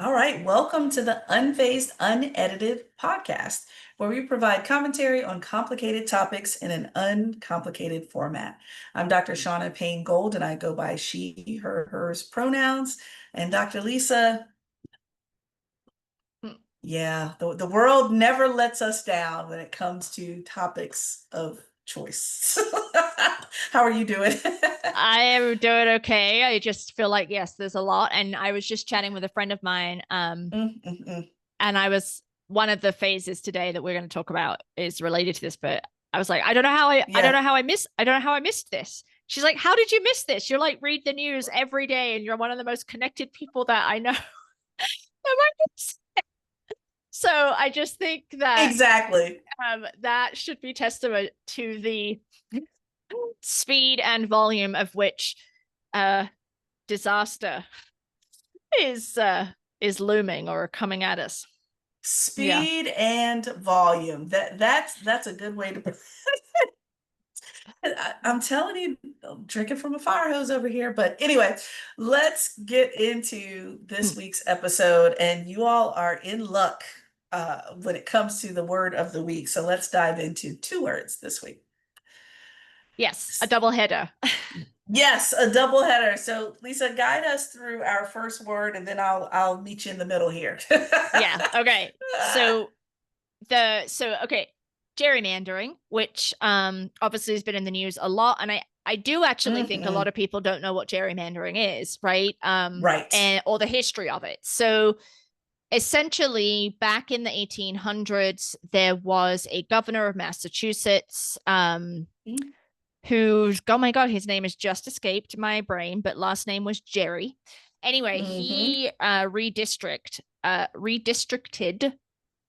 All right, welcome to the Unfazed, Unedited podcast, where we provide commentary on complicated topics in an uncomplicated format. I'm Dr. Shaunna Payne Gold, and I go by she, her, hers pronouns. And Dr. Lisa, yeah, the world never lets us down when it comes to topics of choice. How are you doing? I am doing okay. I just feel like, yes, there's a lot. And I was just chatting with a friend of mine. And one of the phases today that we're going to talk about is related to this, but I was like, Yeah. I don't know how I missed this. She's like, how did you miss this? You're like, read the news every day and you're one of the most connected people that I know. So I just think that Exactly. that should be testament to the speed and volume of which uh, disaster is looming or coming at us. Yeah. Speed and volume. That's a good way to put it. I'm telling you, I'm drinking from a fire hose over here. But anyway, let's get into this week's episode. And you all are in luck when it comes to the word of the week. So let's dive into two words this week. Yes, a double header. Yes, a double header. So Lisa, guide us through our first word, and then I'll meet you in the middle here. Yeah. Okay. Okay, gerrymandering, which obviously has been in the news a lot, and I do actually think a lot of people don't know what gerrymandering is, right? Right. And or the history of it. So essentially, back in the 1800s, there was a governor of Massachusetts, who's, oh my God, his name has just escaped my brain, but last name was Jerry. Anyway, he redistricted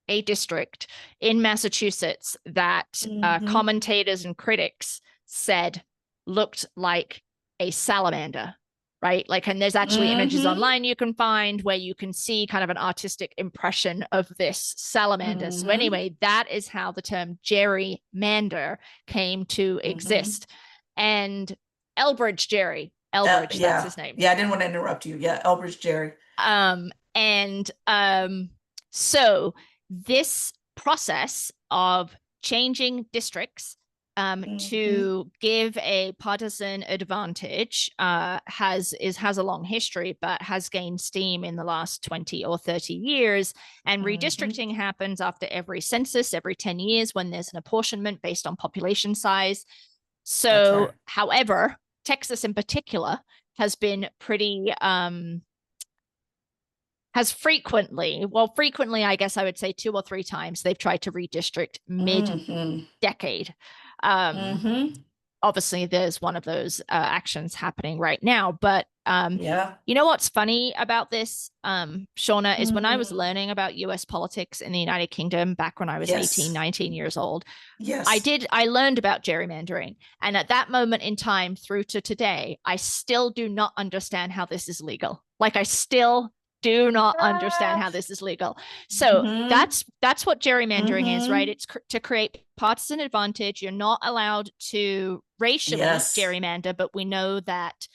a district in Massachusetts that commentators and critics said looked like a salamander, right? Like, and there's actually images online you can find where you can see kind of an artistic impression of this salamander. So anyway, that is how the term gerrymander came to exist. And Elbridge Gerry, Elbridge, that's his name. Yeah, I didn't want to interrupt you. Yeah, Elbridge Gerry. And so this process of changing districts to give a partisan advantage has a long history, but has gained steam in the last 20 or 30 years. And redistricting happens after every census, every 10 years, when there's an apportionment based on population size. So, right. However, Texas in particular has been pretty frequently, I guess I would say 2 or 3 times they've tried to redistrict mid-decade. Obviously, there's one of those actions happening right now. But you know what's funny about this, Shaunna, is when I was learning about US politics in the United Kingdom back when I was 18, 19 years old, I learned about gerrymandering. And at that moment in time through to today, I still do not understand how this is legal. Like, I still do not understand how this is legal. So that's what gerrymandering is, right? It's to create partisan advantage. You're not allowed to racially gerrymander, but we know that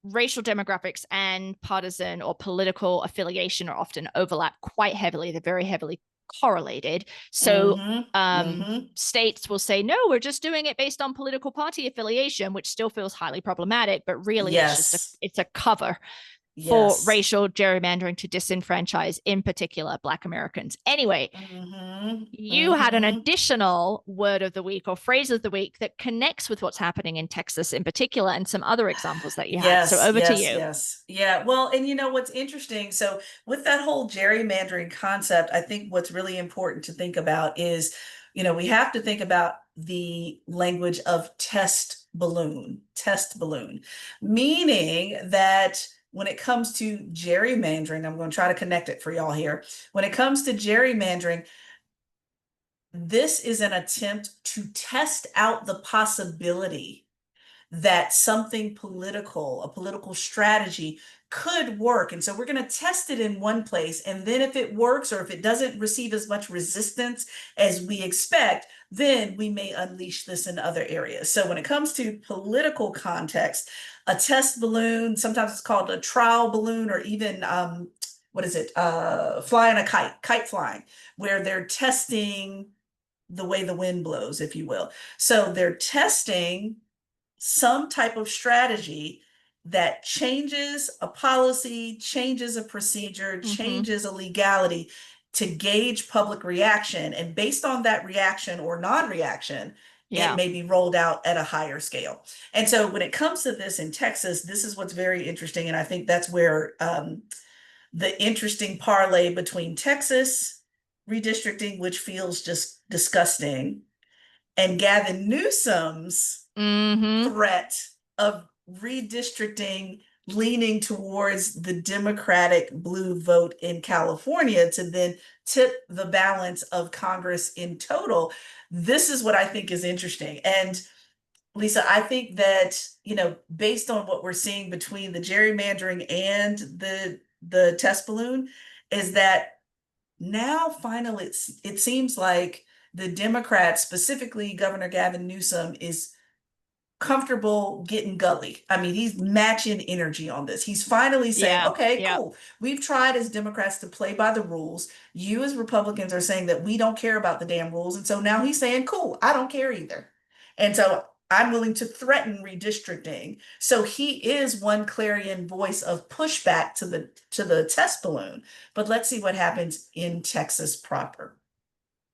racial demographics and partisan or political affiliation are often overlap quite heavily. They're very heavily correlated. So states will say, no, we're just doing it based on political party affiliation, which still feels highly problematic, but really it's a cover for racial gerrymandering to disenfranchise, in particular, Black Americans. Anyway, you had an additional word of the week or phrase of the week that connects with what's happening in Texas in particular, and some other examples that you had. So over to you. Yeah. Well, and you know what's interesting? So with that whole gerrymandering concept, I think what's really important to think about is, we have to think about the language of test balloon, meaning that when it comes to gerrymandering, I'm going to try to connect it for y'all here. When it comes to gerrymandering, this is an attempt to test out the possibility that something political, a political strategy could work. And so we're going to test it in one place. And then if it works, or if it doesn't receive as much resistance as we expect, then we may unleash this in other areas. So when it comes to political context, a test balloon, sometimes it's called a trial balloon, or even what is it? Flying a kite flying, where they're testing the way the wind blows, if you will. So they're testing some type of strategy that changes a policy, changes a procedure, changes a legality to gauge public reaction. And based on that reaction or non-reaction, it may be rolled out at a higher scale. And so when it comes to this in Texas, this is what's very interesting. And I think that's where the interesting parlay between Texas redistricting, which feels just disgusting, and Gavin Newsom's threat of redistricting leaning towards the Democratic blue vote in California to then tip the balance of Congress in total. This is what I think is interesting. And Lisa, I think that, based on what we're seeing between the gerrymandering and the test balloon, is that now finally it seems like the Democrats, specifically Governor Gavin Newsom, is comfortable getting gully. I mean, he's matching energy on this. He's finally saying, okay, cool. We've tried as Democrats to play by the rules. You as Republicans are saying that we don't care about the damn rules. And so now he's saying, cool, I don't care either. And so I'm willing to threaten redistricting. So he is one clarion voice of pushback to the test balloon. But let's see what happens in Texas proper.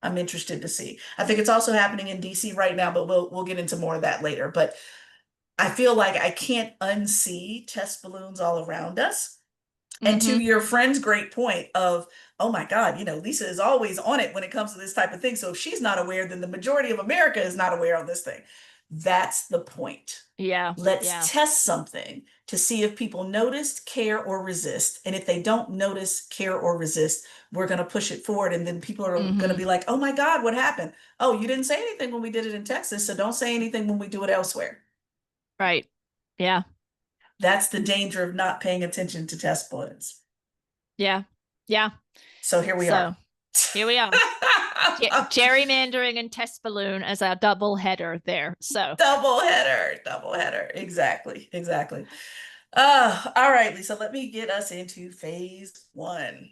I'm interested to see. I think it's also happening in DC right now, but we'll get into more of that later. But I feel like I can't unsee test balloons all around us. And to your friend's great point of, oh my God, Lisa is always on it when it comes to this type of thing. So if she's not aware, then the majority of America is not aware of this thing. That's the point. Let's test something to see if people notice, care, or resist. And if they don't notice, care, or resist, we're going to push it forward. And then people are going to be like, oh my God, what happened? Oh, you didn't say anything when we did it in Texas, so don't say anything when we do it elsewhere. Right. Yeah. That's the danger of not paying attention to test balloons. Yeah. Yeah. So here we are. Here we are. Gerrymandering and test balloon as our double header there. So double header. Exactly. All right, Lisa, let me get us into phase one.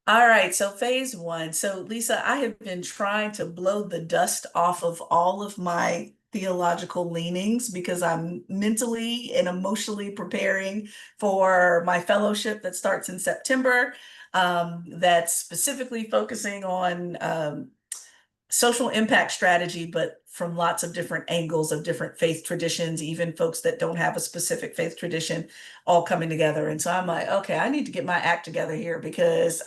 All right, so phase one. So Lisa, I have been trying to blow the dust off of all of my theological leanings because I'm mentally and emotionally preparing for my fellowship that starts in September. That's specifically focusing on social impact strategy, but from lots of different angles of different faith traditions, even folks that don't have a specific faith tradition, all coming together. And so I'm like, okay, I need to get my act together here because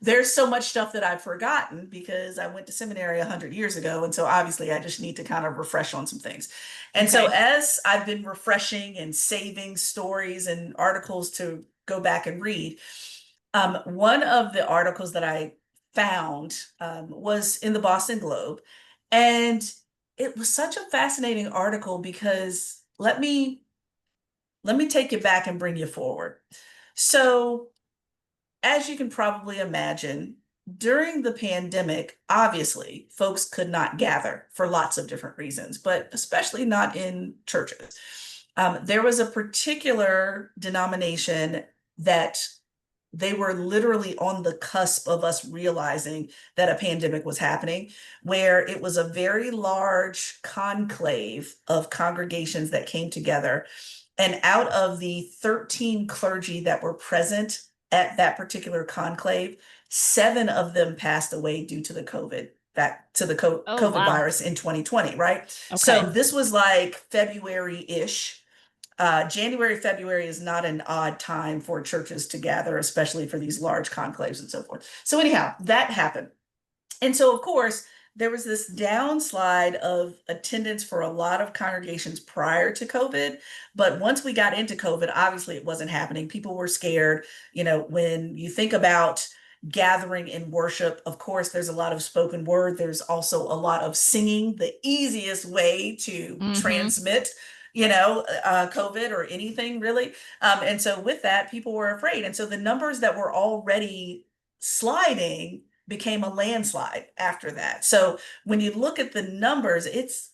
there's so much stuff that I've forgotten because I went to seminary 100 years ago. And so obviously I just need to kind of refresh on some things. And so as I've been refreshing and saving stories and articles to go back and read, one of the articles that I found was in the Boston Globe. And it was such a fascinating article because let me take you back and bring you forward. So as you can probably imagine, during the pandemic, obviously, folks could not gather for lots of different reasons, but especially not in churches. There was a particular denomination that they were literally on the cusp of us realizing that a pandemic was happening, where it was a very large conclave of congregations that came together. And out of the 13 clergy that were present at that particular conclave, 7 of them passed away due to the COVID virus in 2020, right? Okay. So this was like February-ish. January, February is not an odd time for churches to gather, especially for these large conclaves and so forth. So anyhow, that happened. And so, of course, there was this downslide of attendance for a lot of congregations prior to COVID. But once we got into COVID, obviously it wasn't happening. People were scared. When you think about gathering in worship. Of course, there's a lot of spoken word. There's also a lot of singing, the easiest way to transmit, COVID or anything really. And so with that, people were afraid. And so the numbers that were already sliding became a landslide after that. So when you look at the numbers, it's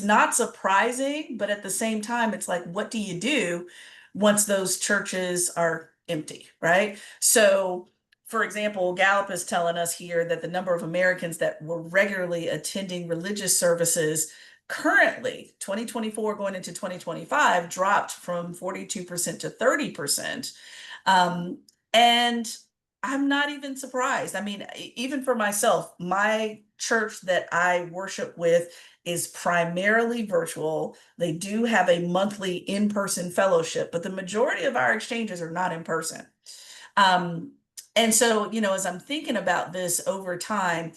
not surprising, but at the same time, it's like, what do you do once those churches are empty, right? So, for example, Gallup is telling us here that the number of Americans that were regularly attending religious services currently, 2024 going into 2025, dropped from 42% to 30%. And I'm not even surprised. I mean, even for myself, my church that I worship with is primarily virtual. They do have a monthly in-person fellowship, but the majority of our exchanges are not in person. And so, as I'm thinking about this over time,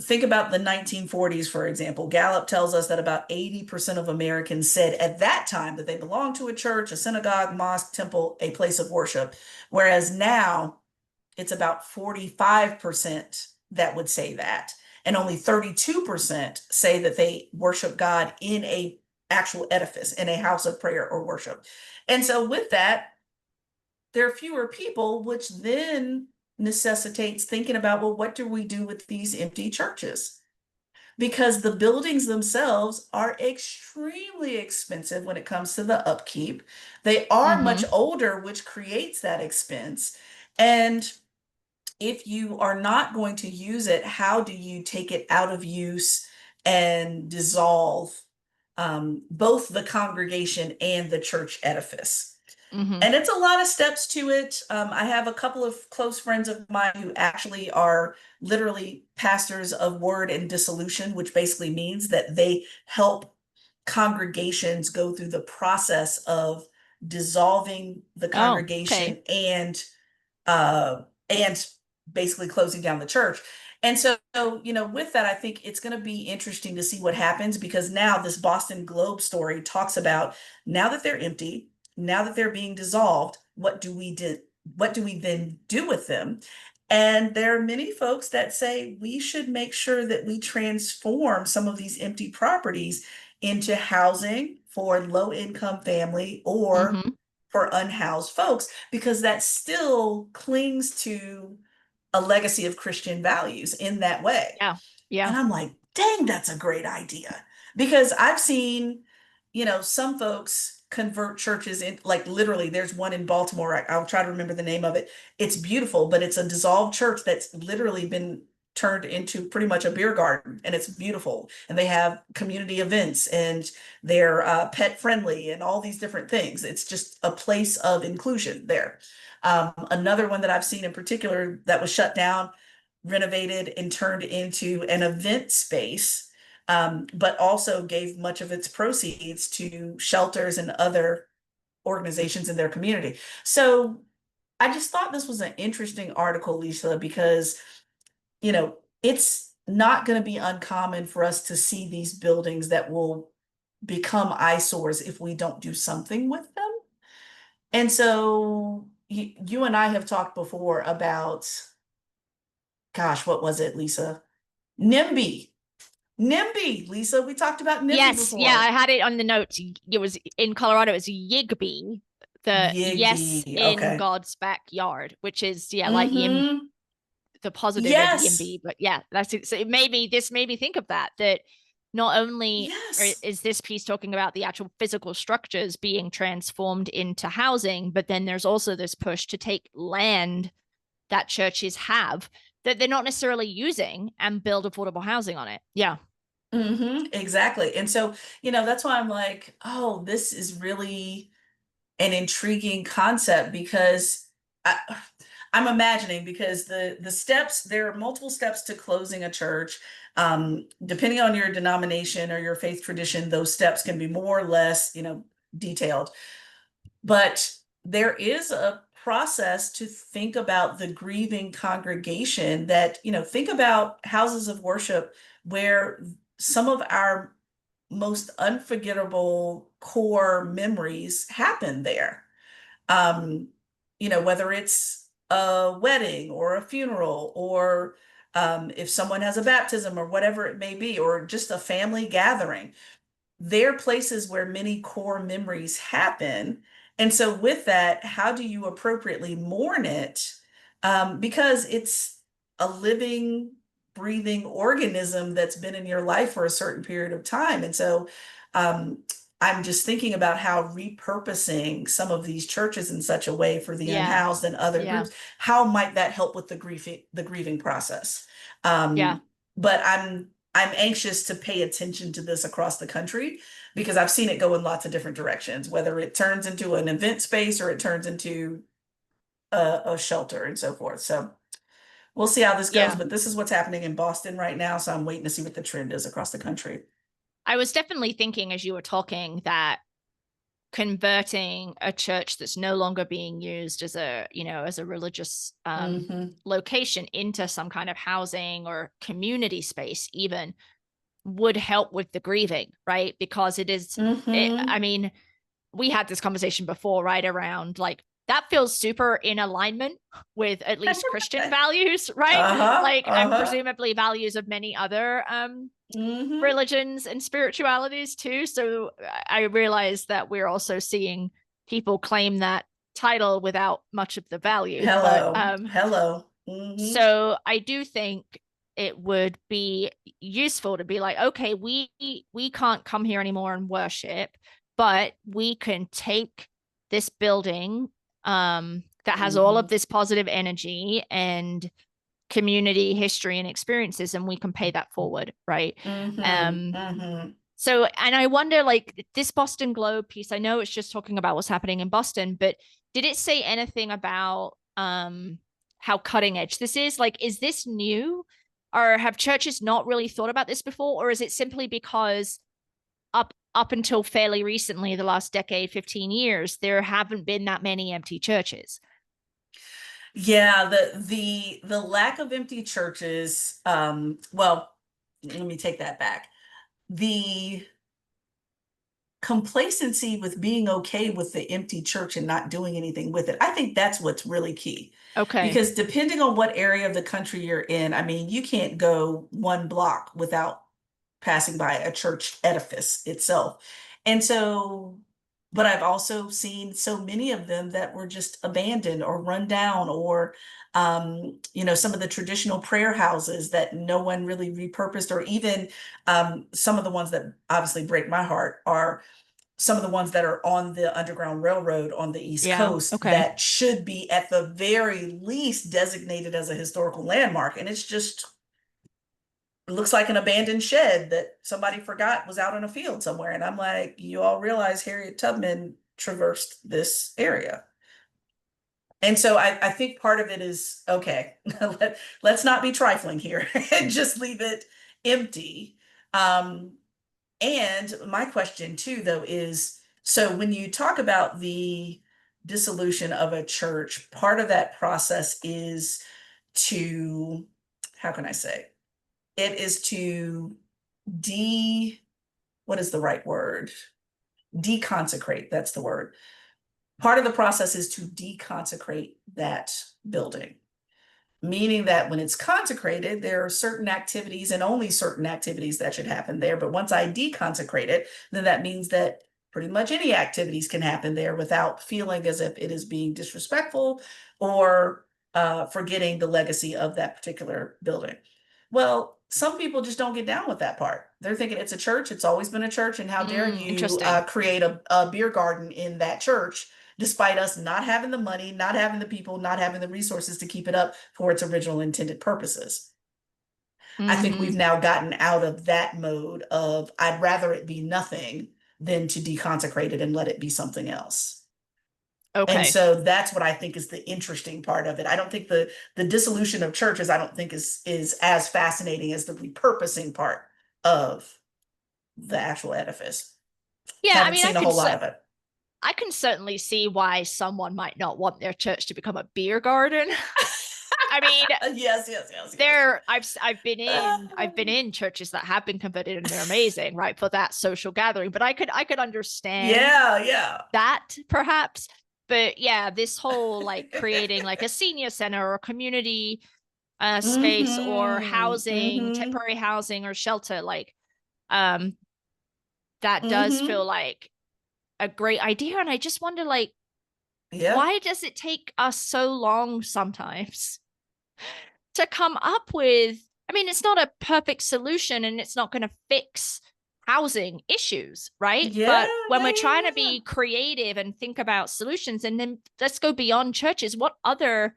think about the 1940s, for example. Gallup tells us that about 80% of Americans said at that time that they belonged to a church, a synagogue, mosque, temple, a place of worship. Whereas now it's about 45% that would say that. And only 32% say that they worship God in a actual edifice, in a house of prayer or worship. And so with that, there are fewer people, which then necessitates thinking about, well, what do we do with these empty churches? Because the buildings themselves are extremely expensive when it comes to the upkeep. They are much older, which creates that expense. And if you are not going to use it, how do you take it out of use and dissolve both the congregation and the church edifice? And it's a lot of steps to it. I have a couple of close friends of mine who actually are literally pastors of word and dissolution, which basically means that they help congregations go through the process of dissolving the congregation and basically closing down the church. And so, with that, I think it's going to be interesting to see what happens, because now this Boston Globe story talks about, now that they're empty, now that they're being dissolved, what do we then do with them? And there are many folks that say we should make sure that we transform some of these empty properties into housing for low income family or for unhoused folks, because that still clings to a legacy of Christian values in that way. Yeah. Yeah. And I'm like, dang, that's a great idea. Because I've seen, some folks convert churches in, like literally, there's one in Baltimore. I'll try to remember the name of it. It's beautiful, but it's a dissolved church that's literally been turned into pretty much a beer garden, and it's beautiful. And they have community events, and they're pet friendly and all these different things. It's just a place of inclusion there. Another one that I've seen in particular that was shut down, renovated, and turned into an event space, but also gave much of its proceeds to shelters and other organizations in their community. So I just thought this was an interesting article, Lisa, because, it's not going to be uncommon for us to see these buildings that will become eyesores if we don't do something with them. And so you and I have talked before about, gosh, what was it, Lisa? NIMBY. NIMBY, Lisa. We talked about NIMBY Yes, before. yeah, I had it on the notes. It was in Colorado, it was Yigby, the yes in Okay. God's backyard, which is like the positive of Yes. YIMBY. But yeah, that's it. So this made me think of that not only Yes. is this piece talking about the actual physical structures being transformed into housing, but then there's also this push to take land that churches have that they're not necessarily using and build affordable housing on it. Yeah. Exactly. And so, that's why I'm like, oh, this is really an intriguing concept, because I'm imagining, because the steps, there are multiple steps to closing a church. Depending on your denomination or your faith tradition, those steps can be more or less, detailed. But there is a process to think about the grieving congregation, that, think about houses of worship where some of our most unforgettable core memories happen there. Whether it's a wedding or a funeral, or if someone has a baptism or whatever it may be, or just a family gathering, they're places where many core memories happen. And so, with that, how do you appropriately mourn it? Because it's a living, breathing organism that's been in your life for a certain period of time. And so, um, I'm just thinking about how repurposing some of these churches in such a way for the Yeah. unhoused and other Yeah. groups, how might that help with the grieving process? Yeah. But I'm anxious to pay attention to this across the country because I've seen it go in lots of different directions, whether it turns into an event space or it turns into a shelter and so forth. So we'll see how this goes, Yeah. but this is what's happening in Boston right now. So I'm waiting to see what the trend is across the country. I was definitely thinking as you were talking that converting a church that's no longer being used as a, as a religious location into some kind of housing or community space even would help with the grieving, right? Because I mean, we had this conversation before, right? Around like, that feels super in alignment with at least Christian values, right? And presumably values of many other religions and spiritualities too. So I realized that we're also seeing people claim that title without much of the value. Hello. So I do think it would be useful to be like, okay, we can't come here anymore and worship, but we can take this building that has all of this positive energy and community history and experiences, and we can pay that forward, right? So, and I wonder, like, this Boston Globe piece, I know it's just talking about what's happening in Boston, but did it say anything about how cutting edge this is? Like, is this new, or have churches not really thought about this before, or is it simply because up until fairly recently, the last decade, 15 years, there haven't been that many empty churches? Yeah, the lack of empty churches, well, let me take that back. The complacency with being okay with the empty church and not doing anything with it. I think that's what's really key. Okay. Because depending on what area of the country you're in, I mean, you can't go one block without passing by a church edifice itself. And so, but I've also seen so many of them that were just abandoned or run down, or some of the traditional prayer houses that no one really repurposed, or even some of the ones that obviously break my heart are some of the ones that are on the Underground Railroad on the East Coast that should be at the very least designated as a historical landmark. And it's just, it looks like an abandoned shed that somebody forgot was out in a field somewhere. And I'm like, you all realize Harriet Tubman traversed this area. And so I think part of it is, okay, let's not be trifling here and just leave it empty. And my question too, though, is, so when you talk about the dissolution of a church, part of that process is to, how can I say? It is to what is the right word? Deconsecrate, that's the word. Part of the process is to deconsecrate that building, meaning that when it's consecrated, there are certain activities and only certain activities that should happen there. But once I deconsecrate it, then that means that pretty much any activities can happen there without feeling as if it is being disrespectful or forgetting the legacy of that particular building. Well, some people just don't get down with that part. They're thinking it's a church, it's always been a church, and how dare you create a beer garden in that church, despite us not having the money, not having the people, not having the resources to keep it up for its original intended purposes. I think we've now gotten out of that mode of, I'd rather it be nothing than to deconsecrate it and let it be something else. Okay. And so that's what I think is the interesting part of it. I don't think the dissolution of churches, I don't think is as fascinating as the repurposing part of the actual edifice. Yeah, haven't seen a whole lot of it. I can certainly see why someone might not want their church to become a beer garden. I mean, yes. I've been in churches that have been converted and they're amazing, right, for that social gathering. But I could understand yeah that perhaps. But yeah, this whole like creating like a senior center or a community space or Mm-hmm. housing, Mm-hmm. temporary housing or shelter, like um, that does Mm-hmm. feel like a great idea. And I just wonder, like, Yeah. why does it take us so long sometimes to come up with? I mean, it's not a perfect solution and it's not going to fix housing issues, right? Yeah. But when Yeah. we're trying to Yeah. be creative and think about solutions, and then let's go beyond churches, what other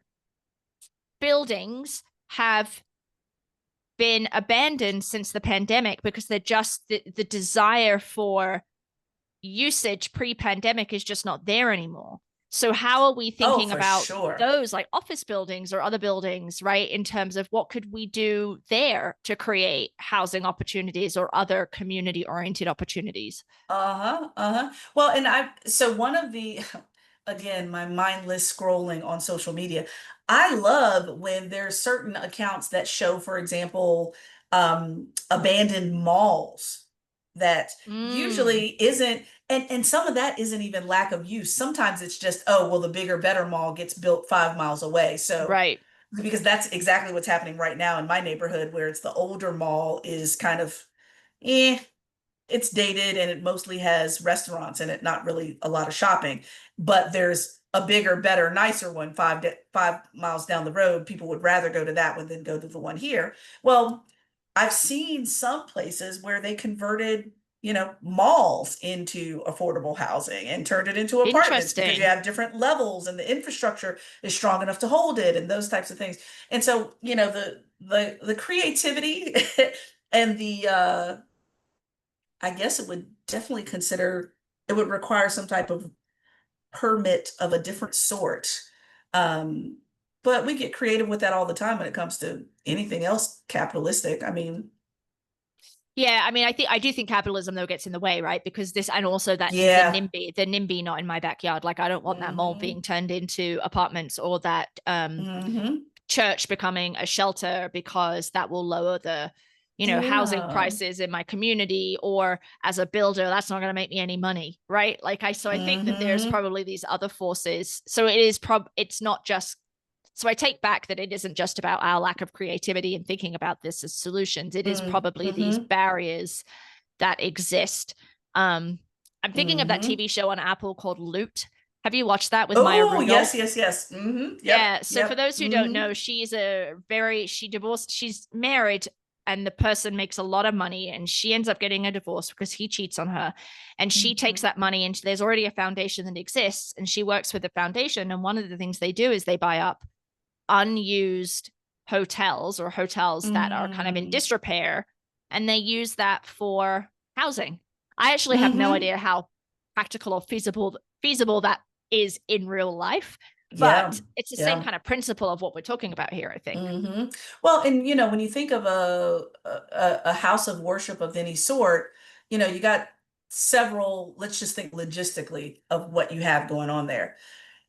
buildings have been abandoned since the pandemic because they're just the desire for usage pre-pandemic is just not there anymore. So how are we Oh, thinking for about sure. those like office buildings or other buildings, right? In terms of what could we do there to create housing opportunities or other community oriented opportunities? Uh-huh. Uh-huh. Well, and so one of the, again, my mindless scrolling on social media, I love when there's certain accounts that show, for example, abandoned malls that Mm, usually isn't, and some of that isn't even lack of use. Sometimes it's just, oh, well, the bigger, better mall gets built 5 miles away. So, right. because that's exactly what's happening right now in my neighborhood, where it's the older mall is kind of, eh, it's dated and it mostly has restaurants in it, not really a lot of shopping. But there's a bigger, better, nicer one 5 miles down the road. People would rather go to that one than go to the one here. Well, I've seen some places where they converted, malls into affordable housing and turned it into apartments because you Interesting. have different levels and the infrastructure is strong enough to hold it and those types of things. And so, the creativity and the I guess it would definitely consider it would require some type of permit of a different sort. Um, but we get creative with that all the time when it comes to anything else capitalistic. I mean, Yeah, I mean, I do think capitalism though gets in the way, right? Because this, and also that yeah. the NIMBY not in my backyard. Like, I don't want that mall Mm-hmm. being turned into apartments or that Mm-hmm. church becoming a shelter because that will lower the, housing Yeah. prices in my community. Or as a builder, that's not going to make me any money, right? So I think that there's Mm-hmm. probably these other forces. So it's not just. So I take back that it isn't just about our lack of creativity and thinking about this as solutions. It is probably these Mm-hmm. barriers that exist. I'm thinking of that Mm-hmm. TV show on Apple called Loot. Have you watched that with Maya Oh, yes, Rudolph? yes, yes. Mm-hmm. Yep. Yeah. So for Yep. those who don't Mm-hmm. know, she divorced, she's married, and the person makes a lot of money and she ends up getting a divorce because he cheats on her. And she takes Mm-hmm. that money and there's already a foundation that exists and she works with the foundation. And one of the things they do is they buy up unused hotels or hotels that are kind of in Mm-hmm. disrepair and they use that for housing. I actually have no Mm-hmm. idea how practical or feasible that is in real life, Yeah. but it's the same Yeah. kind of principle of what we're talking about here, I think. Hmm. Well, and when you think of a house of worship of any sort, you got several, let's just think logistically of what you have going on there.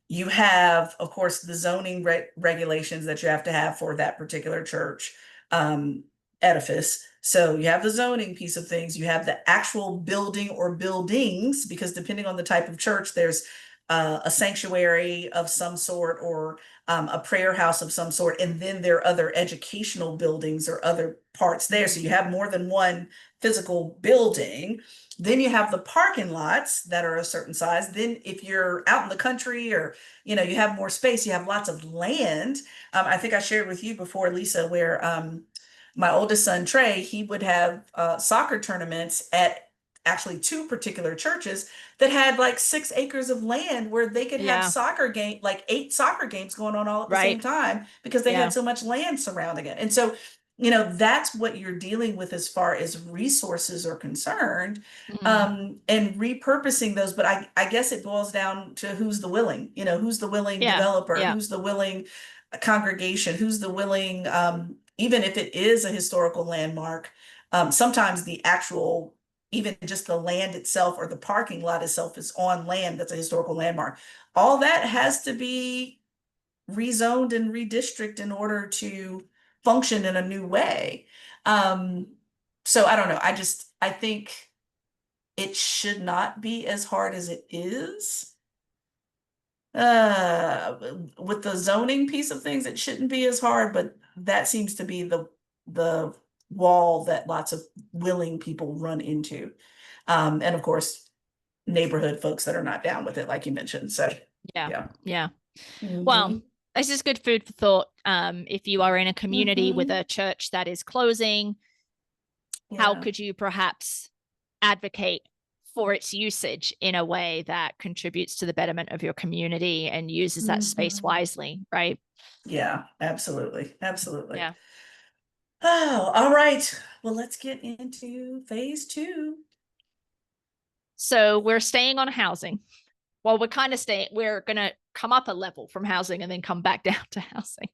You have, of course, the zoning regulations that you have to have for that particular church um, edifice. So you have the zoning piece of things. You have the actual building or buildings, because depending on the type of church, there's a sanctuary of some sort or a prayer house of some sort. And then there are other educational buildings or other parts there. So you have more than one physical building. Then you have the parking lots that are a certain size. Then if you're out in the country or you have more space, you have lots of land. I think I shared with you before, Lisa, where my oldest son Trey, he would have soccer tournaments at actually two particular churches that had like 6 acres of land where they could have Yeah, soccer game, like 8 soccer games going on all at the same right. time because they had Yeah. so much land surrounding it. And so that's what you're dealing with as far as resources are concerned, Mm. and repurposing those. But I guess it boils down to who's the willing, who's the willing Yeah. developer, Yeah. who's the willing congregation, who's the willing, even if it is a historical landmark, sometimes the actual, even just the land itself or the parking lot itself is on land that's a historical landmark. All that has to be rezoned and redistricted in order to function in a new way. Um, so I don't know. I think it should not be as hard as it is. with the zoning piece of things, it shouldn't be as hard, but that seems to be the wall that lots of willing people run into. And of course, neighborhood folks that are not down with it, like you mentioned. So yeah. Well, Mhm. this is good food for thought. If you are in a community with a church that is closing, how could you perhaps advocate for its usage in a way that contributes to the betterment of your community and uses that space wisely, right? Yeah, absolutely. Absolutely. Yeah. Oh, all right. Well, let's get into phase 2. So we're staying on housing. Well, we're going to come up a level from housing and then come back down to housing.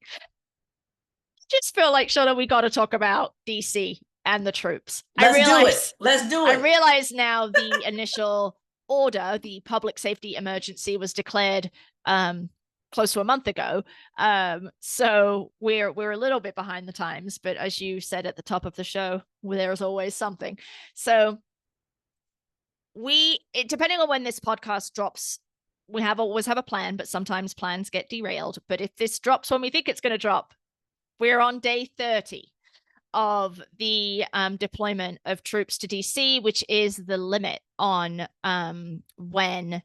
Just feel like, Shaunna, we got to talk about DC and the troops. Let's do it. Let's do I it. realize now the initial order, the public safety emergency, was declared close to a month ago. So we're a little bit behind the times, but as you said at the top of the show, there's always something. So depending on when this podcast drops, we always have a plan, but sometimes plans get derailed. But if this drops when we think it's going to drop, we're on day 30 of the deployment of troops to DC, which is the limit on when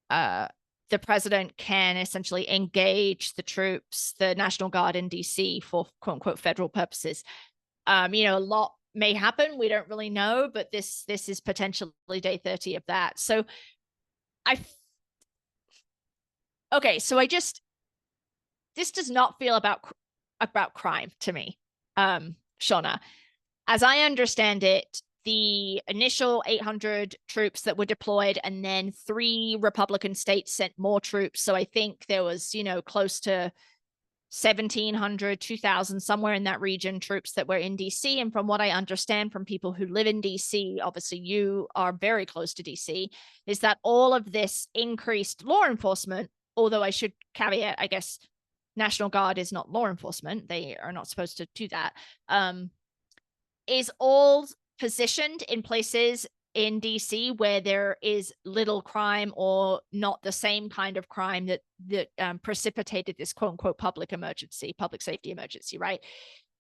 the president can essentially engage the troops, the National Guard in DC for quote unquote federal purposes. A lot may happen. We don't really know, but this is potentially day 30 of that. So this does not feel about crime to me, Shaunna. As I understand it, the initial 800 troops that were deployed, and then 3 Republican states sent more troops. So I think there was, close to 1,700, 2,000, somewhere in that region, troops that were in DC. And from what I understand from people who live in DC, obviously you are very close to DC, is that all of this increased law enforcement, although I should caveat, I guess, National Guard is not law enforcement. They are not supposed to do that. Is all positioned in places in DC where there is little crime or not the same kind of crime that precipitated this quote unquote public safety emergency, right?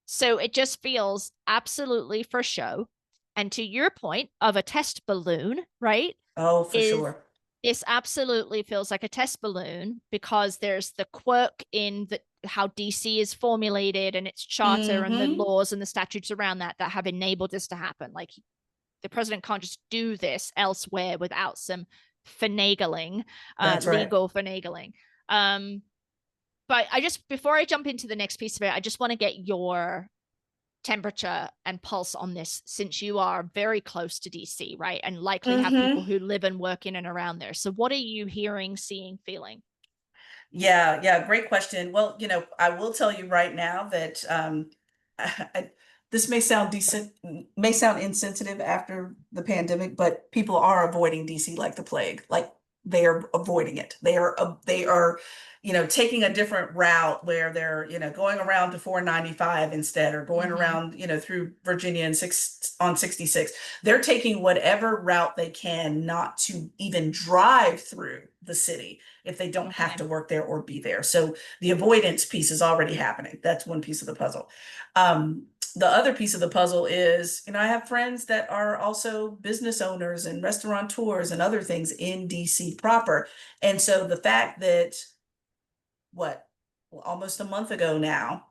So it just feels absolutely for show. And to your point of a test balloon, right? Oh, for sure. This absolutely feels like a test balloon because there's the quirk in how DC is formulated and its charter and the laws and the statutes around that have enabled this to happen. Like the president can't just do this elsewhere without some finagling, legal finagling. But before I jump into the next piece of it, I just want to get your temperature and pulse on this, since you are very close to DC, right? And likely have people who live and work in and around there. So what are you hearing, seeing, feeling? Yeah, great question. Well, I will tell you right now that this may sound insensitive after the pandemic, but people are avoiding DC like the plague. Like they are avoiding it. They are taking a different route where they're, going around to 495 instead, or going around, through Virginia and on 66. They're taking whatever route they can not to even drive through the city if they don't have to work there or be there. So the avoidance piece is already happening. That's one piece of the puzzle. The other piece of the puzzle is, I have friends that are also business owners and restaurateurs and other things in DC proper. And so the fact that almost a month ago now,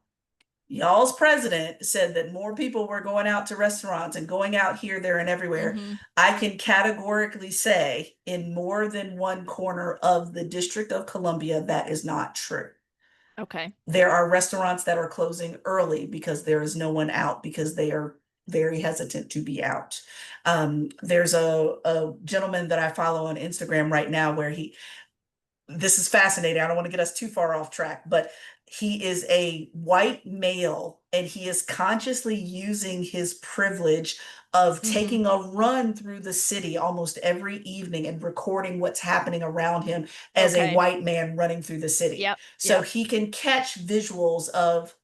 y'all's president said that more people were going out to restaurants and going out here, there, and everywhere. I can categorically say in more than one corner of the District of Columbia, that is not true. Okay. There are restaurants that are closing early because there is no one out, because they are very hesitant to be out. There's a gentleman that I follow on Instagram right now where this is fascinating. I don't want to get us too far off track, but he is a white male and he is consciously using his privilege of taking a run through the city almost every evening and recording what's happening around him as a white man running through the city. So he can catch visuals of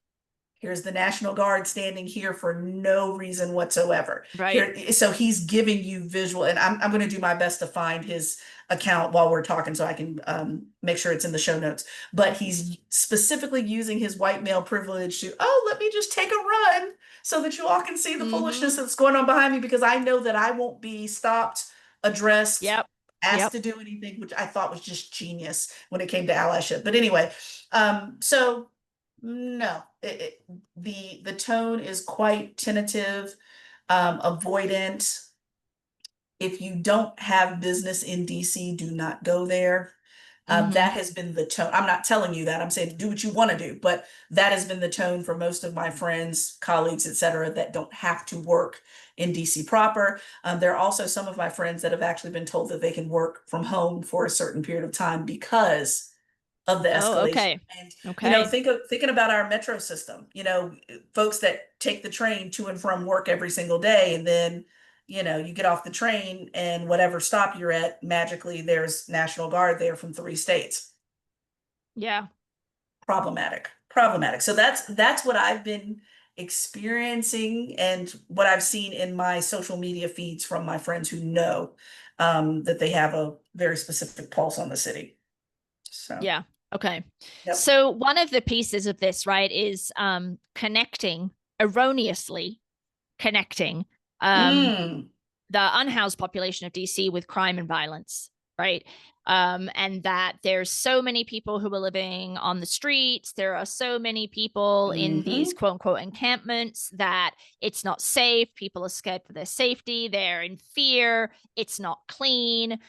Here's the National Guard standing here for no reason whatsoever. Right. Here, so he's giving you visual, and I'm going to do my best to find his account while we're talking so I can make sure it's in the show notes. But he's specifically using his white male privilege to, oh, let me just take a run so that you all can see the foolishness that's going on behind me, because I know that I won't be stopped, addressed, Yep. asked to do anything, which I thought was just genius when it came to allyship. But anyway, so no, the tone is quite tentative, avoidant. If you don't have business in DC, do not go there. That has been the tone. I'm not telling you that. I'm saying do what you want to do, but that has been the tone for most of my friends, colleagues, etc., that don't have to work in DC proper. There are also some of my friends that have actually been told that they can work from home for a certain period of time because of the Oh, escalation. okay. And Okay. thinking about our metro system, folks that take the train to and from work every single day, and then you get off the train and whatever stop you're at, magically there's National Guard there from 3 states. Yeah. Problematic. So that's what I've been experiencing and what I've seen in my social media feeds from my friends who know that they have a very specific pulse on the city. So Yeah. Okay. yep. So one of the pieces of this, right, is erroneously connecting the unhoused population of DC with crime and violence, right? And that there's so many people who are living on the streets. There are so many people in these quote unquote encampments that it's not safe. People are scared for their safety. They're in fear. It's not clean.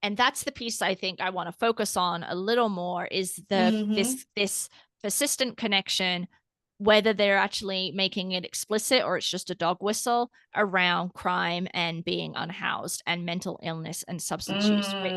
And that's the piece I think I want to focus on a little more, is this persistent connection, whether they're actually making it explicit or it's just a dog whistle around crime and being unhoused and mental illness and substance use. Right?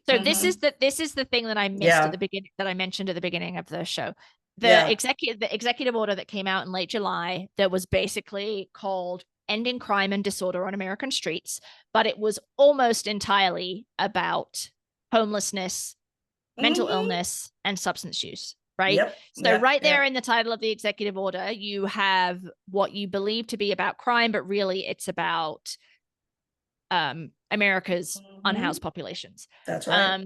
So this is the thing that I missed at the beginning, that I mentioned at the beginning of the show. The executive order that came out in late July that was basically called Ending Crime and Disorder on American Streets, but it was almost entirely about homelessness, mental illness, and substance use. Right. So right there in the title of the executive order, you have what you believe to be about crime, but really it's about America's unhoused populations. That's right.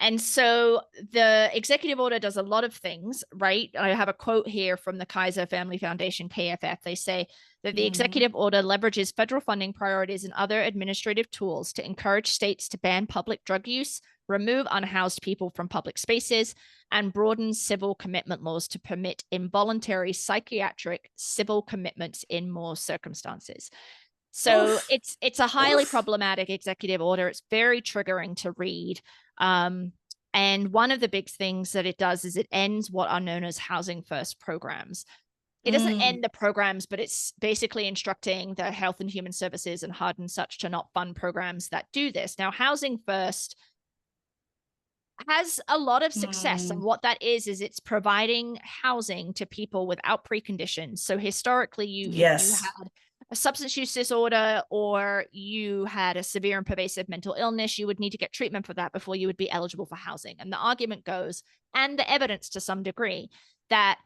And so the executive order does a lot of things, right? I have a quote here from the Kaiser Family Foundation, KFF. They say that the executive order leverages federal funding priorities and other administrative tools to encourage states to ban public drug use, remove unhoused people from public spaces, and broaden civil commitment laws to permit involuntary psychiatric civil commitments in more circumstances. So it's a highly problematic executive order. It's very triggering to read. And one of the big things that it does is it ends what are known as housing first programs. It doesn't end the programs, but it's basically instructing the Health and Human Services and HUD and such to not fund programs that do this. Now, housing first has a lot of success. And what that is it's providing housing to people without preconditions. So historically, if you had a substance use disorder or you had a severe and pervasive mental illness, you would need to get treatment for that before you would be eligible for housing. And the argument goes, and the evidence to some degree, that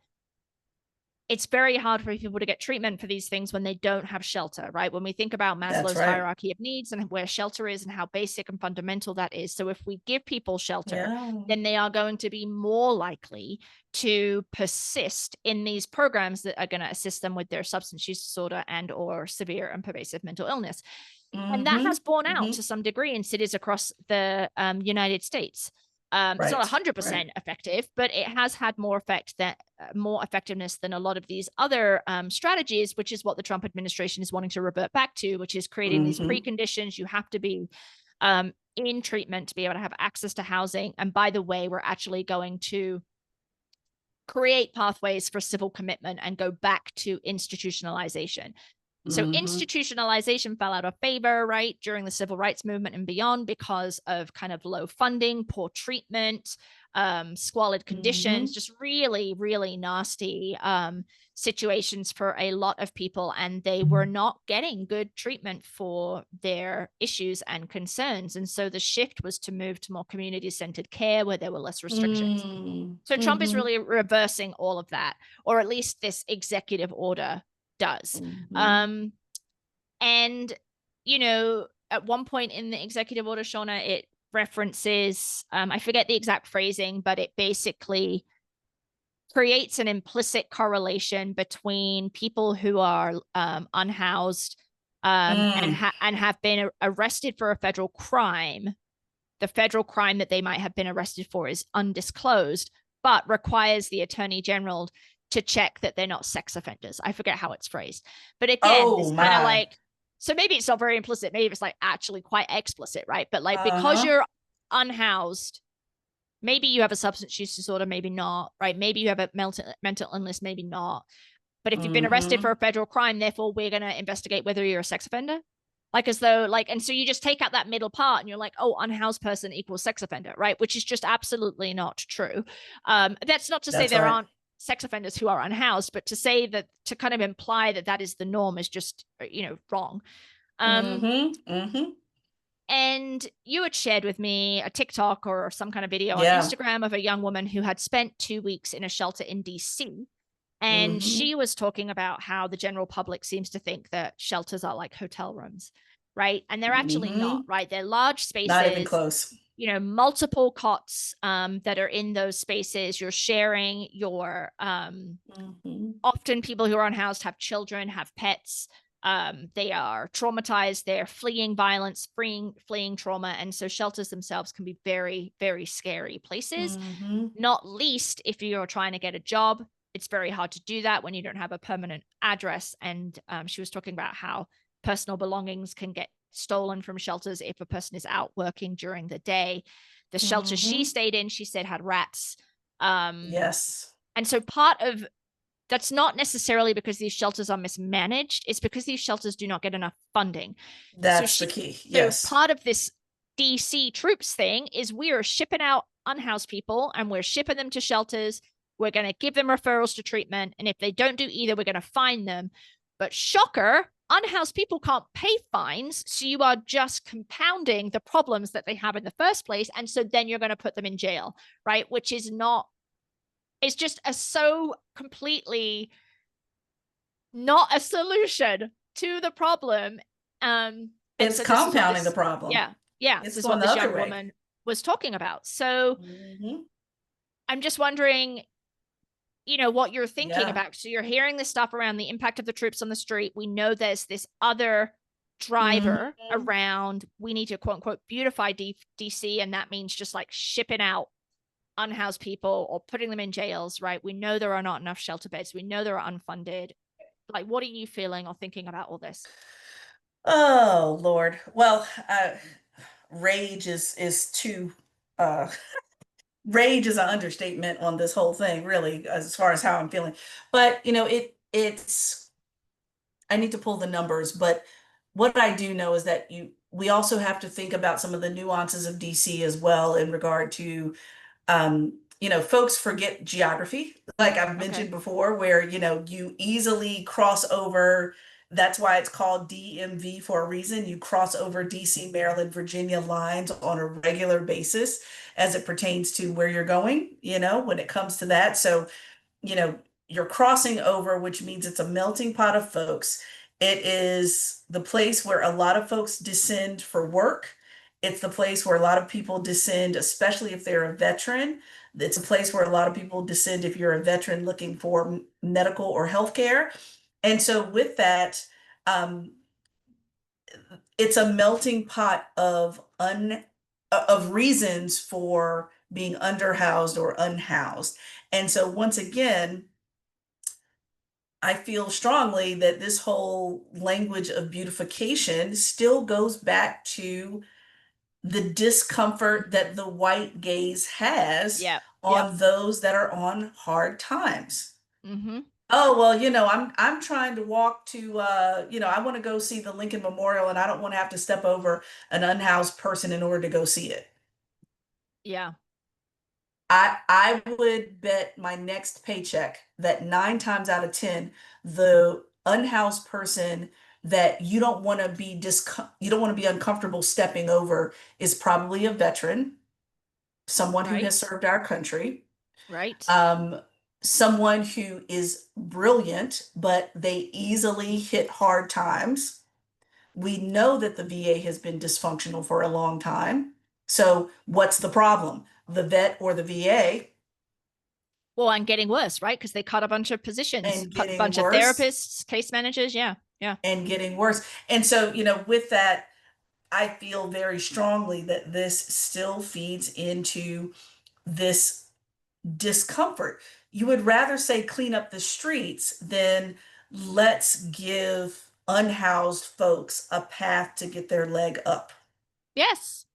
it's very hard for people to get treatment for these things when they don't have shelter, right? When we think about Maslow's hierarchy of needs and where shelter is and how basic and fundamental that is. So if we give people shelter, then they are going to be more likely to persist in these programs that are going to assist them with their substance use disorder and or severe and pervasive mental illness. And that has borne out to some degree in cities across the United States. It's not 100% effective, but it has had more effectiveness than a lot of these other strategies, which is what the Trump administration is wanting to revert back to, which is creating these preconditions. You have to be in treatment to be able to have access to housing. And by the way, we're actually going to create pathways for civil commitment and go back to institutionalization. So institutionalization fell out of favor, right, during the civil rights movement and beyond because of kind of low funding, poor treatment, squalid conditions, just really, really nasty situations for a lot of people. And they were not getting good treatment for their issues and concerns. And so the shift was to move to more community-centered care where there were less restrictions. So Trump is really reversing all of that, or at least this executive order does. And, you know, at one point in the executive order, Shaunna, it references, I forget the exact phrasing, but it basically creates an implicit correlation between people who are unhoused and have been arrested for a federal crime. The federal crime that they might have been arrested for is undisclosed, but requires the attorney general to check that they're not sex offenders. I forget how it's phrased. But again, it's kind of like, so maybe it's not very implicit. Maybe it's like actually quite explicit, right? But like, because you're unhoused, maybe you have a substance use disorder, maybe not, right? Maybe you have a mental illness, maybe not. But if you've been arrested for a federal crime, therefore we're going to investigate whether you're a sex offender. Like as though like, and so you just take out that middle part and you're like, oh, unhoused person equals sex offender, right? Which is just absolutely not true. That's not to say there aren't sex offenders who are unhoused, but to say that, to kind of imply that that is the norm is just, you know, wrong. And you had shared with me a TikTok or some kind of video on Instagram of a young woman who had spent 2 weeks in a shelter in DC. And she was talking about how the general public seems to think that shelters are like hotel rooms, right? And they're actually not, right? They're large spaces. Not even close. You know, multiple cots that are in those spaces. You're sharing your, often people who are unhoused have children, have pets. They are traumatized. They're fleeing violence, fleeing trauma. And so shelters themselves can be very, very scary places, not least if you're trying to get a job. It's very hard to do that when you don't have a permanent address. And she was talking about how personal belongings can get stolen from shelters if a person is out working during the day. The shelter she stayed in, she said, had rats. Yes. And so part of that's not necessarily because these shelters are mismanaged. It's because these shelters do not get enough funding. That's the key. Yes. So part of this DC troops thing is we are shipping out unhoused people and we're shipping them to shelters. We're going to give them referrals to treatment. And if they don't do either, we're going to fine them. But shocker, unhoused people can't pay fines. So you are just compounding the problems that they have in the first place. And so then you're going to put them in jail, right? Which is not, it's just so completely not a solution to the problem. It's so compounding the problem. Yeah. Yeah. This is what this young woman was talking about. So I'm just wondering, you know, what you're thinking about. So you're hearing this stuff around the impact of the troops on the street. We know there's this other driver around, we need to quote unquote beautify DC. And that means just like shipping out unhoused people or putting them in jails, right? We know there are not enough shelter beds. We know there are unfunded. Like, what are you feeling or thinking about all this? Oh, Lord. Well, rage is too, rage is an understatement on this whole thing, really, as far as how I'm feeling. But, you know, it's, I need to pull the numbers, but what I do know is that we also have to think about some of the nuances of DC as well in regard to, you know, folks forget geography, like I've mentioned before, where, you know, you easily cross over. That's why it's called DMV for a reason. You cross over DC, Maryland, Virginia lines on a regular basis as it pertains to where you're going, you know, when it comes to that. So, you know, you're crossing over, which means it's a melting pot of folks. It is the place where a lot of folks descend for work. It's the place where a lot of people descend, especially if they're a veteran. It's a place where a lot of people descend if you're a veteran looking for medical or healthcare. And so with that, it's a melting pot of reasons for being underhoused or unhoused. And so once again, I feel strongly that this whole language of beautification still goes back to the discomfort that the white gaze has on those that are on hard times. Oh, well, I'm trying to walk to I want to go see the Lincoln Memorial and I don't want to have to step over an unhoused person in order to go see it. Yeah. I would bet my next paycheck that 9 times out of 10, the unhoused person that you don't want to be uncomfortable stepping over is probably a veteran, someone who has Right. served our country, Right. um, someone who is brilliant, but they easily hit hard times. We know that the VA has been dysfunctional for a long time. So what's the problem? The vet or the VA? Well, and getting worse, right? Because they cut a bunch of positions, And cut a getting bunch of worse therapists, case managers. Yeah. Yeah. and getting worse. And so, with that, I feel very strongly that this still feeds into this discomfort. You would rather say clean up the streets than let's give unhoused folks a path to get their leg up. Yes.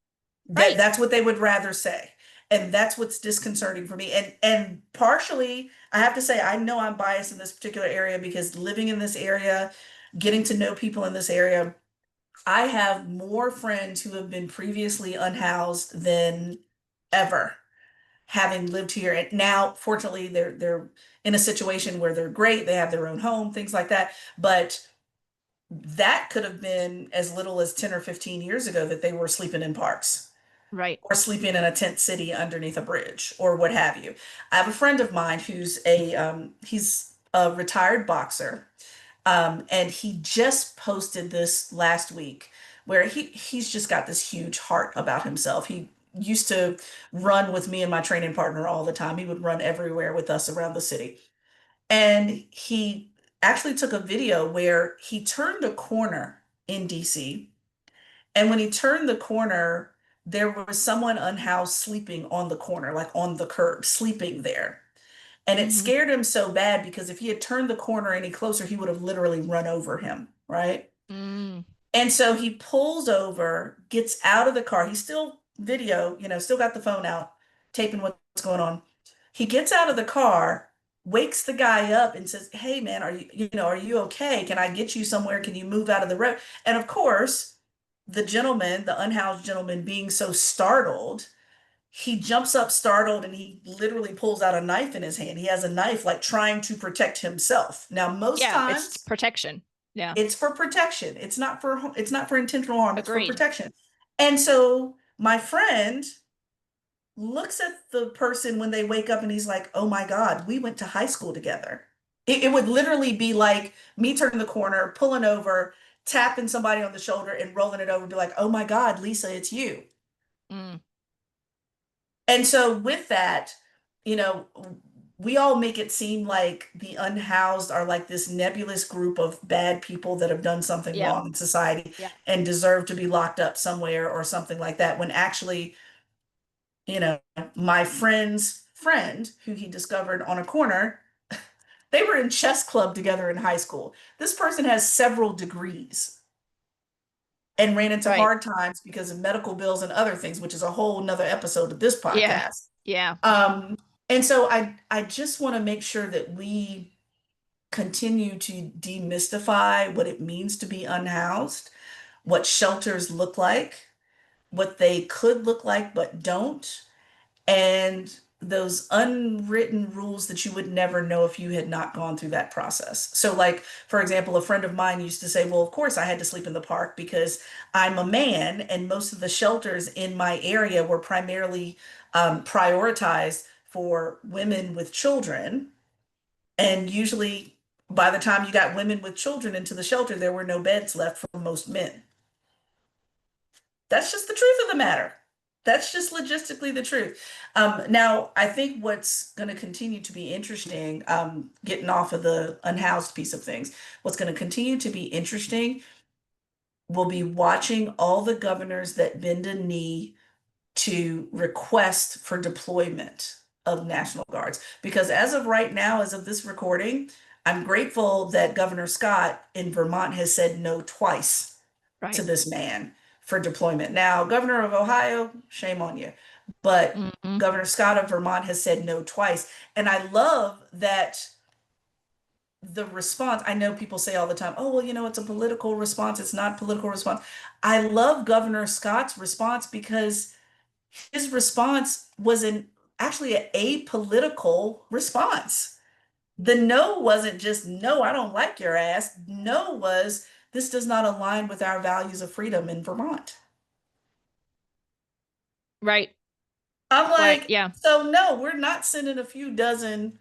That Right. that's what they would rather say. And that's what's disconcerting for me. And partially, I have to say, I know I'm biased in this particular area because living in this area, getting to know people in this area, I have more friends who have been previously unhoused than ever, having lived here. And now, fortunately, they're in a situation where they're great, they have their own home, things like that. But that could have been as little as 10 or 15 years ago that they were sleeping in parks Right. or sleeping in a tent city underneath a bridge or what have you. I have a friend of mine who's he's a retired boxer, and he just posted this last week where he's just got this huge heart about himself. He used to run with me and my training partner all the time. He would run everywhere with us around the city. And he actually took a video where he turned a corner in DC. And when he turned the corner, there was someone unhoused sleeping on the corner, like on the curb, sleeping there. And it Mm-hmm. scared him so bad because if he had turned the corner any closer, he would have literally run over him, right? Mm. And so he pulls over, gets out of the car. He's still still got the phone out, taping what's going on. He gets out of the car, wakes the guy up and says, "Hey man, are you okay? Can I get you somewhere? Can you move out of the road?" And of course, the unhoused gentleman being so startled, he jumps up startled and he literally pulls out a knife in his hand. He has a knife like trying to protect himself. Now, most Yeah. It's times protection. Yeah. it's for protection. It's not for intentional harm, it's for Agreed. protection. And so my friend looks at the person when they wake up and he's like, "Oh my God, we went to high school together." It would literally be like me turning the corner, pulling over, tapping somebody on the shoulder and rolling it over, be like, "Oh my God, Lisa, it's you." Mm. And so with that, you know, we all make it seem like the unhoused are like this nebulous group of bad people that have done something Yeah. wrong in society Yeah. and deserve to be locked up somewhere or something like that. When actually, you know, my friend's friend, who he discovered on a corner, they were in chess club together in high school. This person has several degrees and ran into Right. hard times because of medical bills and other things, which is a whole nother episode of this Yeah. podcast. Yeah. And so I just want to make sure that we continue to demystify what it means to be unhoused, what shelters look like, what they could look like but don't, and those unwritten rules that you would never know if you had not gone through that process. So, like, for example, a friend of mine used to say, "Well, of course I had to sleep in the park because I'm a man, and most of the shelters in my area were primarily prioritized for women with children. And usually, by the time you got women with children into the shelter, there were no beds left for most men." That's just the truth of the matter. That's just logistically the truth. Now, I think what's going to continue to be interesting, getting off of the unhoused piece of things, what's going to continue to be interesting will be watching all the governors that bend a knee to request for deployment of National Guards. Because as of right now, as of this recording, I'm grateful that Governor Scott in Vermont has said no twice to Right. this man for deployment. Now, Governor of Ohio, shame on you. But Mm-hmm. Governor Scott of Vermont has said no twice. And I love that the response, I know people say all the time, oh, well, it's a political response. It's not a political response. I love Governor Scott's response because his response was actually an apolitical response. The no wasn't just, no, I don't like your ass. No was, this does not align with our values of freedom in Vermont. Right. I'm Right. like, Yeah. so no, we're not sending a few dozen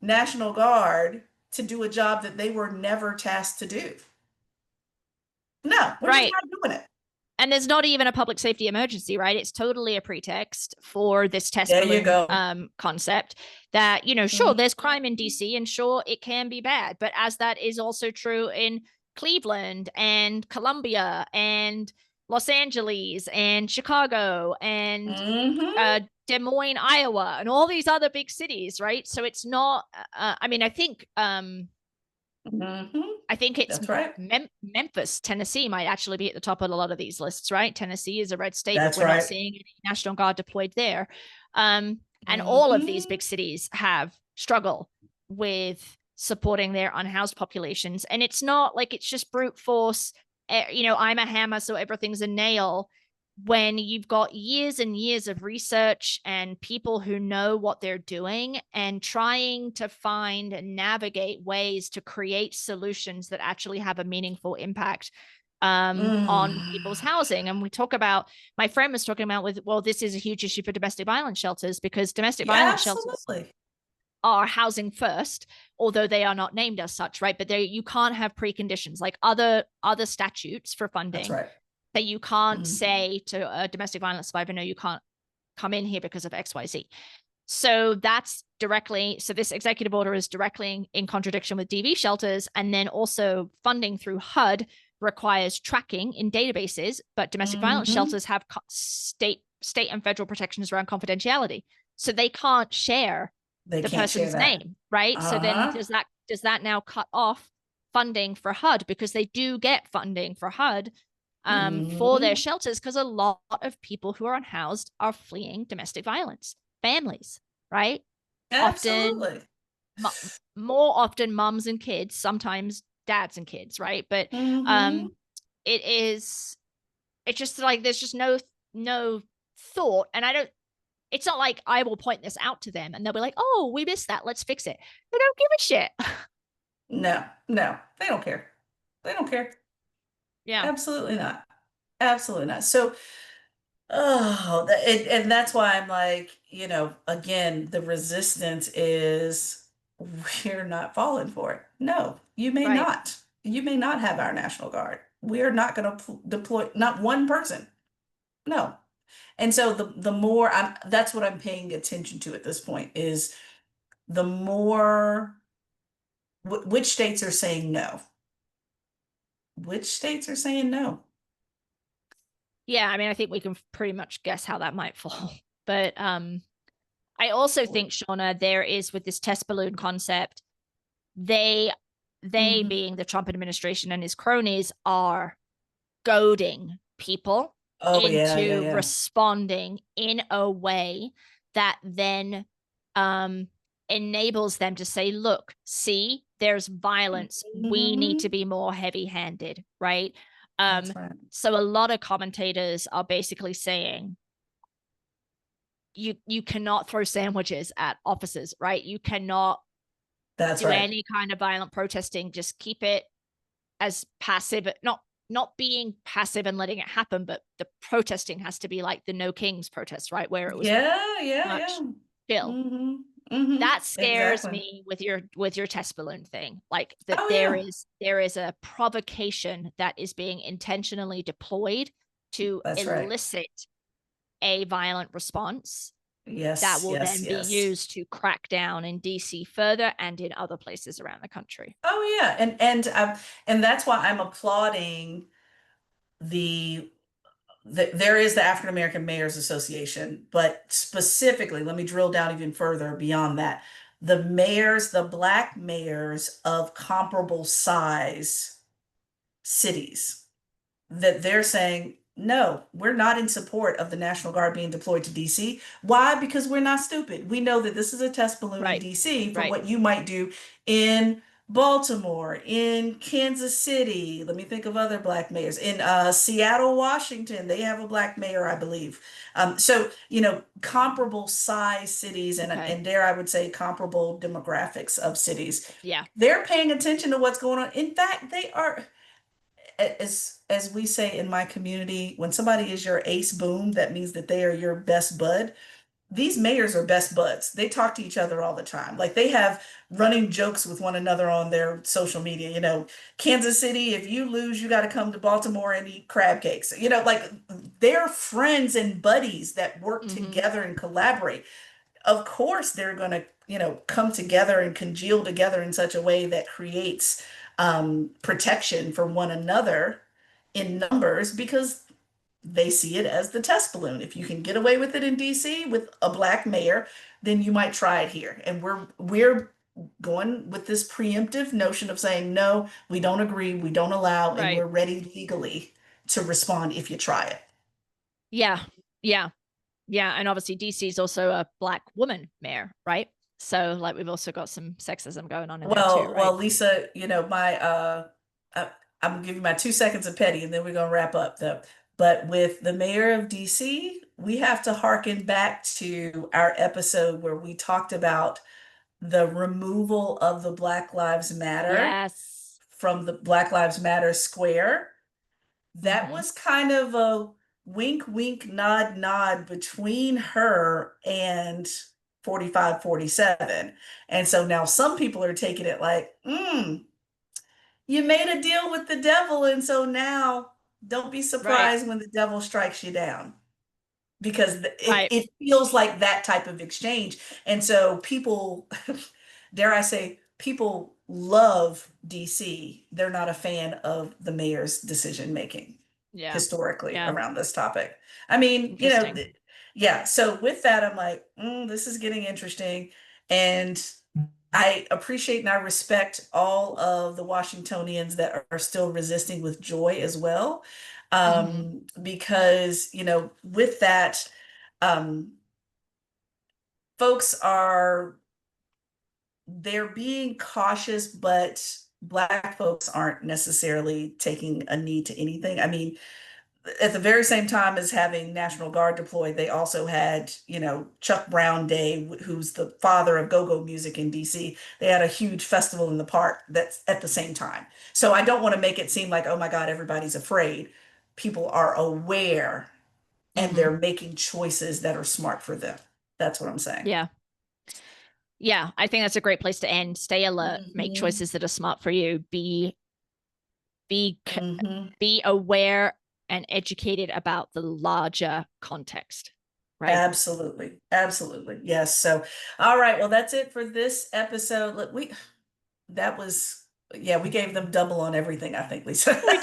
National Guard to do a job that they were never tasked to do. No, we're just Right. not doing it. And there's not even a public safety emergency, right? It's totally a pretext for this test There you balloon go. concept that, sure, Mhm. there's crime in DC and sure, it can be bad. But as that is also true in Cleveland and Columbia and Los Angeles and Chicago and Mhm. Des Moines, Iowa, and all these other big cities, right? So it's not, I mean, Mhm. I think it's That's right. Memphis, Tennessee might actually be at the top of a lot of these lists, right? Tennessee is a red state, but That's we're not right. seeing any National Guard deployed there. And all of these Mhm. big cities have struggle with supporting their unhoused populations. And it's not like it's just brute force, I'm a hammer, so everything's a nail. When you've got years and years of research and people who know what they're doing and trying to find and navigate ways to create solutions that actually have a meaningful impact on people's Mm. housing. And we talk about, my friend was talking about well, this is a huge issue for domestic violence shelters because domestic Yeah, violence shelters absolutely. are housing first, although they are not named as such, right? But you can't have preconditions like other statutes for That's funding right. that you can't Mhm. say to a domestic violence survivor, no, you can't come in here because of XYZ. So that's directly, so this executive order is directly in contradiction with DV shelters. And then also funding through HUD requires tracking in databases, but domestic violence Mhm. shelters have state and federal protections around confidentiality. So they can't share They the can't share person's that. name, right? So then Uh-huh. does that now cut off funding for HUD because they do get funding for HUD for their Mhm. shelters because a lot of people who are unhoused are fleeing domestic violence, families, right? Often, Absolutely. more often, mums and kids, sometimes dads and kids, right? But Mhm. um, it is, it's just like there's just no thought, and I don't. It's not like I will point this out to them and they'll be like, "Oh, we missed that. Let's fix it." They don't give a shit. No, no, they don't care. They don't care. Yeah. Absolutely not. Absolutely not. So, and that's why I'm like, again, the resistance is we're not falling for it. No, you may Right. not. You may not have our National Guard. We are not going to deploy not one person. No. And so the more that's what I'm paying attention to at this point is the more which states are saying no. Which states are saying no? Yeah, I mean, I think we can pretty much guess how that might fall. But I also think, Shaunna, there is with this test balloon concept, they Mhm. being the Trump administration and his cronies are goading people Oh yeah, yeah, into yeah. responding in a way that then um enables them to say, look, see, there's violence, we need to Mhm. be more heavy-handed, right? That's right. So a lot of commentators are basically saying you cannot throw sandwiches at officers, right? You cannot That's do right. any kind of violent protesting. Just keep it as passive, not being passive and letting it happen, but the protesting has to be like the No Kings protest, right? Where it was Yeah, yeah, yeah. much chill. Mm-hmm. Mm-hmm. That scares Exactly. me with your test balloon thing. Like that Oh yeah. there is a provocation that is being intentionally deployed to That's right. elicit a violent response that Yes, will yes, then be yes. used to crack down in DC further and in other places around the country. Oh yeah. And that's why I'm applauding the there is the African American Mayors Association, but specifically, let me drill down even further beyond that. The mayors, the black mayors of comparable size cities, that they're saying, no, we're not in support of the National Guard being deployed to DC. Why? Because we're not stupid. We know that this is a test balloon in Right. DC for Right. what you might do in Baltimore, in Kansas City. Let me think of other black mayors. In Seattle, Washington, they have a black mayor, I believe. So, comparable size cities and dare I would say comparable demographics of cities. Yeah. They're paying attention to what's going on. In fact, they are, as we say in my community, when somebody is your ace boom, that means that they are your best bud. These mayors are best buds. They talk to each other all the time. Like they have running jokes with one another on their social media. Kansas City, if you lose, you got to come to Baltimore and eat crab cakes. Like they're friends and buddies that work together and collaborate. Of course, they're going to, come together and congeal together in such a way that creates protection for one another in numbers because they see it as the test balloon. If you can get away with it in DC with a black mayor, then you might try it here. And we're going with this preemptive notion of saying, no, we don't agree, we don't allow, and we're ready legally to respond if you try it. Yeah. Yeah. Yeah. And obviously DC is also a black woman mayor, right? So like we've also got some sexism going on in there too, right? Well, Lisa, I'm gonna give you my 2 seconds of petty and then we're gonna wrap up though. But with the mayor of DC, we have to harken back to our episode where we talked about the removal of the Black Lives Matter from the Black Lives Matter square. That was kind of a wink, wink, nod, nod between her and 4547. And so now some people are taking it like, you made a deal with the devil. And so now don't be surprised when the devil strikes you down. Because it feels like that type of exchange. And so people, dare I say, people love DC. They're not a fan of the mayor's decision making historically around this topic. I mean, yeah. So with that, I'm like, this is getting interesting. And I appreciate and I respect all of the Washingtonians that are still resisting with joy as well. Because, with that, folks they're being cautious, but Black folks aren't necessarily taking a knee to anything. I mean, at the very same time as having National Guard deployed, they also had, Chuck Brown Day, who's the father of go-go music in DC. They had a huge festival in the park that's at the same time. So I don't want to make it seem like, oh my God, everybody's afraid. People are aware and they're making choices that are smart for them. That's what I'm saying. Yeah. Yeah, I think that's a great place to end. Stay alert, make choices that are smart for you. Be aware and educated about the larger context. Right. Absolutely. Absolutely. Yes. So, all right. Well, that's it for this episode. Look, we gave them double on everything, I think, Lisa. We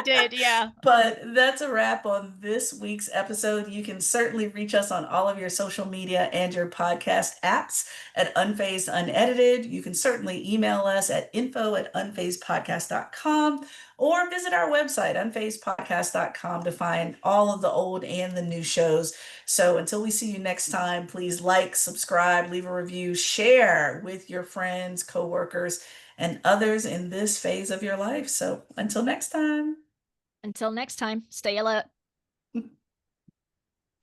did. Yeah. But that's a wrap on this week's episode. You can certainly reach us on all of your social media and your podcast apps at Unfazed Unedited. You can certainly email us at info@unfazedpodcast.com or visit our website, unfazedpodcast.com, to find all of the old and the new shows. So until we see you next time, please like, subscribe, leave a review, share with your friends, coworkers, and others in this phase of your life. So until next time. Stay alert.